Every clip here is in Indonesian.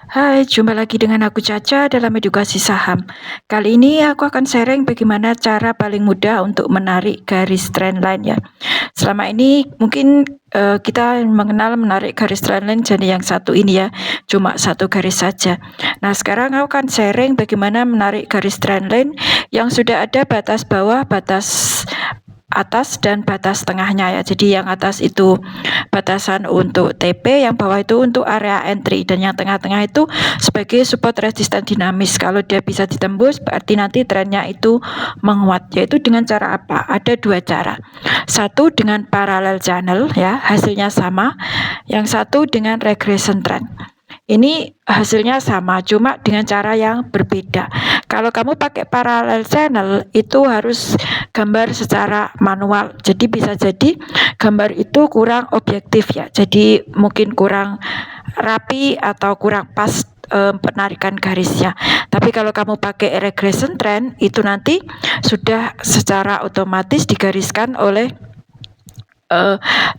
Hai, jumpa lagi dengan aku Caca dalam edukasi saham. Kali ini aku akan sharing bagaimana cara paling mudah untuk menarik garis trendline ya. Selama ini mungkin kita mengenal menarik garis trendline jadi yang satu ini ya, cuma satu garis saja. Nah, sekarang aku akan sharing bagaimana menarik garis trendline yang sudah ada batas bawah, batas atas dan batas tengahnya ya. Jadi yang atas itu batasan untuk TP, yang bawah itu untuk area entry, dan yang tengah-tengah itu sebagai support resisten dinamis. Kalau dia bisa ditembus berarti nanti trennya itu menguat. Yaitu dengan cara apa? Ada dua cara. Satu dengan parallel channel ya, hasilnya sama. Yang satu dengan regression trend. Ini hasilnya sama, cuma dengan cara yang berbeda. Kalau kamu pakai parallel channel, itu harus gambar secara manual. Jadi bisa jadi gambar itu kurang objektif ya. Jadi mungkin kurang rapi atau kurang pas penarikan garisnya. Tapi kalau kamu pakai regression trend, itu nanti sudah secara otomatis digariskan oleh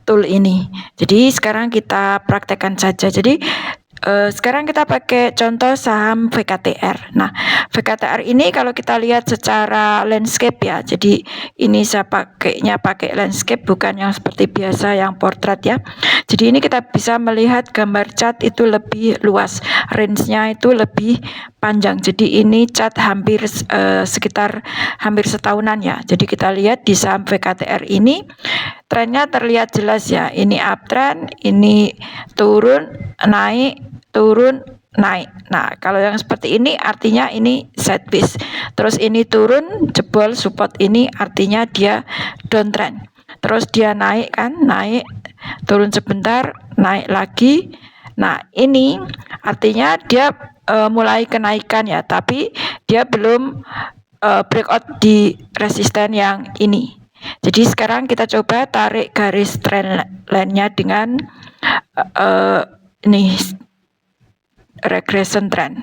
tool ini. Jadi sekarang kita praktekkan saja. Jadi sekarang kita pakai contoh saham VKTR. Nah, VKTR ini kalau kita lihat secara landscape ya. Jadi ini saya pakai landscape, bukan yang seperti biasa yang portrait ya. Jadi ini kita bisa melihat gambar chart itu lebih luas, range-nya itu lebih panjang. Jadi ini chart hampir sekitar hampir setahunan ya. Jadi kita lihat di saham VKTR ini trennya terlihat jelas ya. Ini uptrend, ini turun, naik, turun, naik. Nah, kalau yang seperti ini artinya ini sideways. Terus ini turun, jebol support ini artinya dia downtrend. Terus dia naik kan, naik, turun sebentar, naik lagi. Nah, ini artinya dia mulai kenaikan ya, tapi dia belum breakout di resisten yang ini. Jadi sekarang kita coba tarik garis trendline-nya dengan ini regression trend.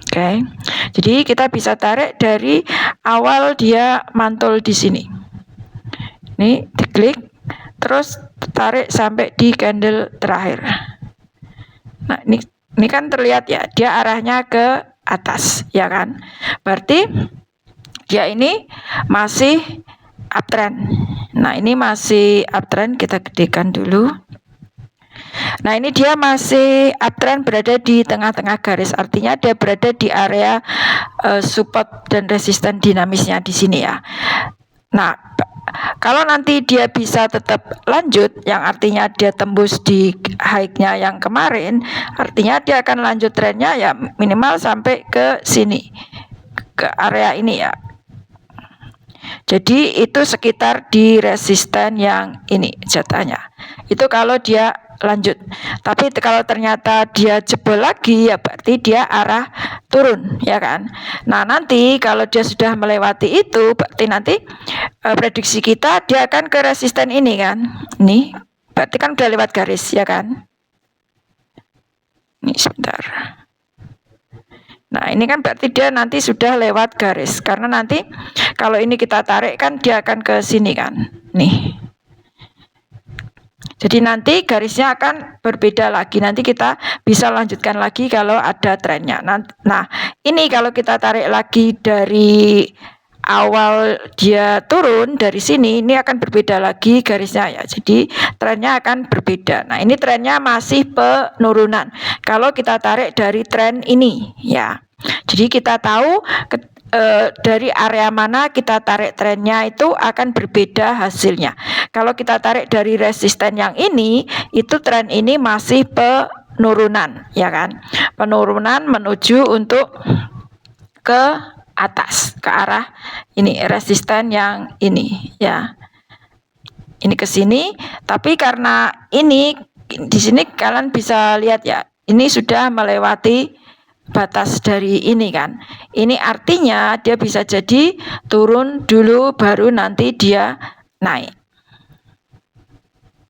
Oke. Jadi kita bisa tarik dari awal dia mantul di sini. Ini diklik, terus tarik sampai di candle terakhir. Nah, ini kan terlihat ya, dia arahnya ke atas, ya kan? Berarti dia ini masih uptrend. Nah, ini masih uptrend, kita gedekan dulu. Nah, ini dia masih uptrend berada di tengah-tengah garis, artinya dia berada di area support dan resisten dinamisnya di sini ya. Nah, kalau nanti dia bisa tetap lanjut, yang artinya dia tembus di high-nya yang kemarin, artinya dia akan lanjut trennya ya minimal sampai ke sini, ke area ini ya. Jadi itu sekitar di resisten yang ini jatahnya. Itu kalau dia lanjut. Tapi kalau ternyata dia jebol lagi ya berarti dia arah turun ya kan. Nah, nanti kalau dia sudah melewati itu berarti nanti prediksi kita dia akan ke resisten ini kan. Nih, berarti kan udah lewat garis ya kan. Ini sebentar. Nah, ini kan berarti dia nanti sudah lewat garis. Karena nanti kalau ini kita tarik kan dia akan ke sini kan. Nih. Jadi nanti garisnya akan berbeda lagi. Nanti kita bisa lanjutkan lagi kalau ada trennya. Nah, ini kalau kita tarik lagi dari awal dia turun dari sini, ini akan berbeda lagi garisnya ya. Jadi trennya akan berbeda. Nah, ini trennya masih penurunan. Kalau kita tarik dari tren ini ya. Jadi kita tahu dari area mana kita tarik trennya itu akan berbeda hasilnya. Kalau kita tarik dari resisten yang ini, itu tren ini masih penurunan, ya kan? Penurunan menuju untuk ke atas, ke arah ini resisten yang ini, ya. Ini ke sini, tapi karena ini di sini kalian bisa lihat ya, ini sudah melewati batas dari ini kan. Ini artinya dia bisa jadi turun dulu baru nanti dia naik.